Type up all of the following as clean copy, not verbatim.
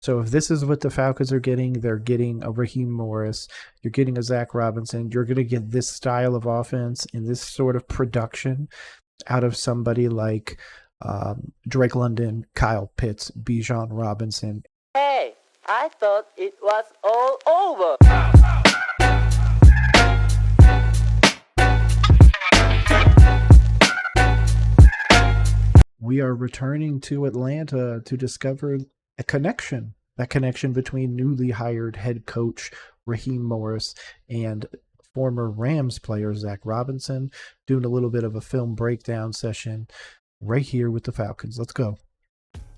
So if this is what the Falcons are getting, they're getting a Raheem Morris, you're getting a Zach Robinson, you're going to get this style of offense and this sort of production out of somebody like Drake London, Kyle Pitts, Bijan Robinson. Hey, I thought it was all over. We are returning to Atlanta to discover a connection, that connection between newly hired head coach Raheem Morris and former Rams player Zach Robinson, doing a little bit of a film breakdown session right here with the Falcons. Let's go.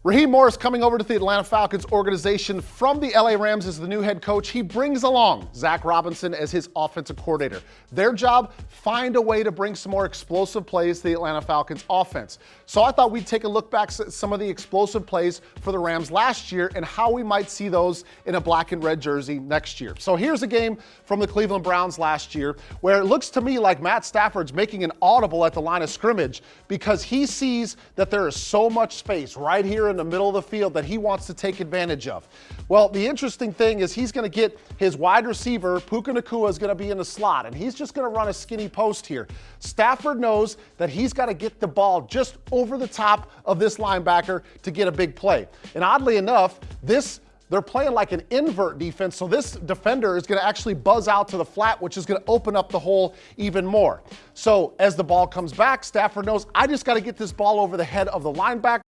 Raheem Morris coming over to the Atlanta Falcons organization from the LA Rams as the new head coach. He brings along Zach Robinson as his offensive coordinator. Their job, find a way to bring some more explosive plays to the Atlanta Falcons offense. So I thought we'd take a look back at some of the explosive plays for the Rams last year and how we might see those in a black and red jersey next year. So here's a game from the Cleveland Browns last year where it looks to me like Matt Stafford's making an audible at the line of scrimmage because he sees that there is so much space right here in the middle of the field that he wants to take advantage of. Well, the interesting thing is he's going to get his wide receiver, Puka Nacua, is going to be in the slot, and he's just going to run a skinny post here. Stafford knows that he's got to get the ball just over the top of this linebacker to get a big play. And oddly enough, they're playing like an invert defense, so this defender is going to actually buzz out to the flat, which is going to open up the hole even more. So as the ball comes back, Stafford knows, I just got to get this ball over the head of the linebacker.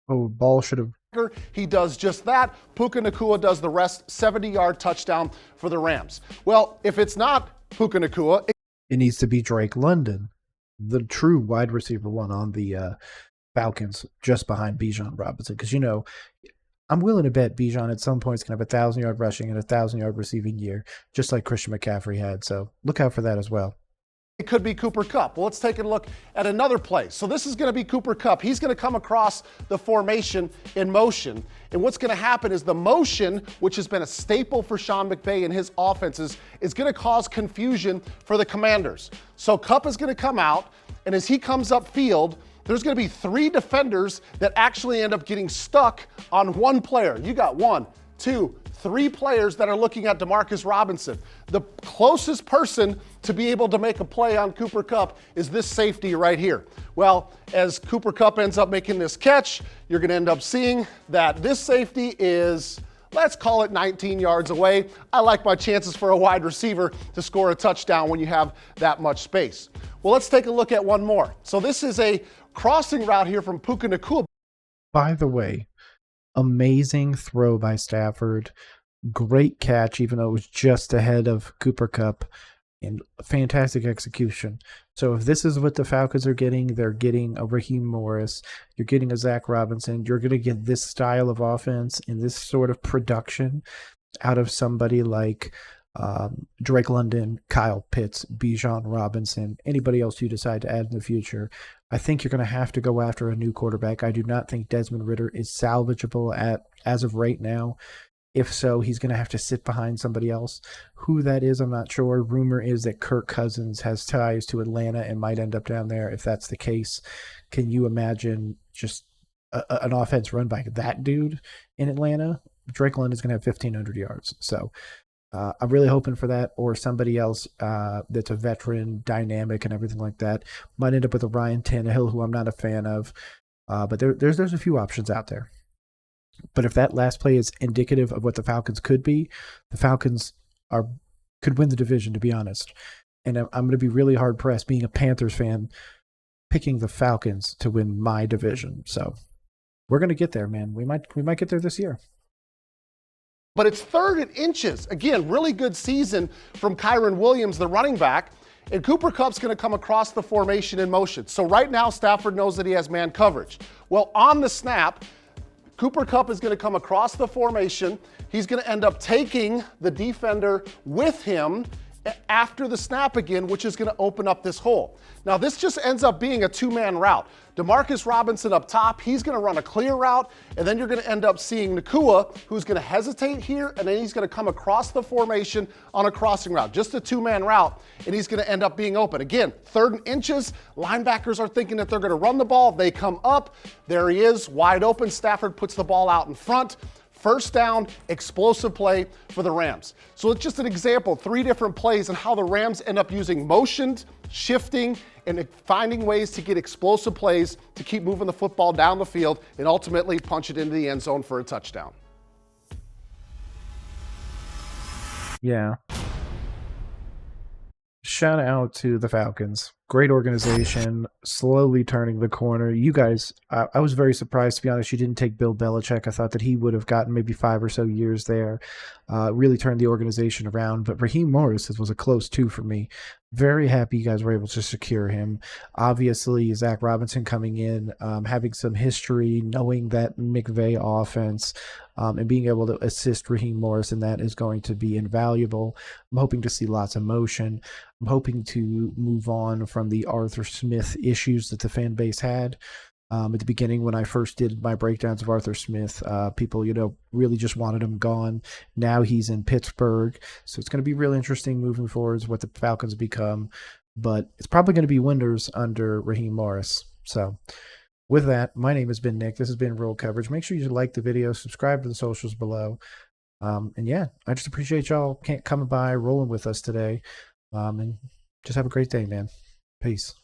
Oh, ball should have. He does just that. Puka Nacua does the rest, 70-yard touchdown for the Rams. Well, if it's not Puka Nacua, It needs to be Drake London, the true wide receiver one on the Falcons, just behind Bijan Robinson. Because, I'm willing to bet Bijan at some point is going to have 1,000-yard rushing and 1,000-yard receiving year, just like Christian McCaffrey had. So look out for that as well. it could be Cooper Kupp. Well, let's take a look at another play. So this is going to be Cooper Kupp. He's going to come across the formation in motion. And what's going to happen is the motion, which has been a staple for Sean McVay and his offenses, is going to cause confusion for the Commanders. So Kupp is going to come out, and as he comes upfield, there's going to be three defenders that actually end up getting stuck on one player. You got 1, 2, 3 players that are looking at Demarcus Robinson. The closest person to be able to make a play on Cooper Kupp is this safety right here. Well, as Cooper Kupp ends up making this catch, you're going to end up seeing that this safety is, let's call it 19 yards away. I like my chances for a wide receiver to score a touchdown when you have that much space. Well, let's take a look at one more. So this is a crossing route here from Puka Nacua. By the way, amazing throw by Stafford. Great catch, even though it was just ahead of Cooper Kupp, and fantastic execution. So if this is what the Falcons are getting, they're getting a Raheem Morris, you're getting a Zach Robinson, you're going to get this style of offense and this sort of production out of somebody like Drake London, Kyle Pitts, Bijan Robinson, anybody else you decide to add in the future. I think you're going to have to go after a new quarterback. I do not think Desmond Ridder is salvageable as of right now. If so, he's going to have to sit behind somebody else. Who that is, I'm not sure. Rumor is that Kirk Cousins has ties to Atlanta and might end up down there. If that's the case, can you imagine just an offense run by that dude in Atlanta? Drake London's going to have 1,500 yards. So I'm really hoping for that, or somebody else that's a veteran, dynamic, and everything like that. Might end up with a Ryan Tannehill, who I'm not a fan of. But there's a few options out there. But if that last play is indicative of what the Falcons could be, the Falcons could win the division, to be honest. And I'm going to be really hard-pressed, being a Panthers fan, picking the Falcons to win my division. So we're going to get there, man. We might get there this year. But it's 3rd and inches. Again, really good season from Kyron Williams, the running back. And Cooper Kupp's going to come across the formation in motion. So right now, Stafford knows that he has man coverage. Well, on the snap, Cooper Kupp is going to come across the formation. He's going to end up taking the defender with him, after the snap again, which is going to open up this hole. Now, this just ends up being a two-man route. Demarcus Robinson up top, he's going to run a clear route, and then you're going to end up seeing Nacua, who's going to hesitate here, and then he's going to come across the formation on a crossing route. Just a two-man route, and he's going to end up being open. Again, 3rd and inches, linebackers are thinking that they're going to run the ball. They come up, there he is, wide open. Stafford puts the ball out in front. First down, explosive play for the Rams. So it's just an example, 3 different plays and how the Rams end up using motioned, shifting, and finding ways to get explosive plays to keep moving the football down the field and ultimately punch it into the end zone for a touchdown. Yeah. Shout out to the Falcons. Great organization, slowly turning the corner. You guys, I was very surprised, to be honest, you didn't take Bill Belichick. I thought that he would have gotten maybe 5 or so years there, really turned the organization around. But Raheem Morris was a close 2 for me. Very happy you guys were able to secure him. Obviously, Zach Robinson coming in, having some history, knowing that McVay offense, and being able to assist Raheem Morris in that is going to be invaluable. I'm hoping to see lots of motion. I'm hoping to move on from the Arthur Smith issues that the fan base had. At the beginning, when I first did my breakdowns of Arthur Smith, people, really just wanted him gone. Now he's in Pittsburgh. So it's going to be real interesting moving forward what the Falcons become. But it's probably going to be wonders under Raheem Morris. So with that, my name has been Nick. This has been Roll Coverage. Make sure you like the video, subscribe to the socials below. And yeah, I just appreciate y'all coming by, rolling with us today. And just have a great day, man. Peace.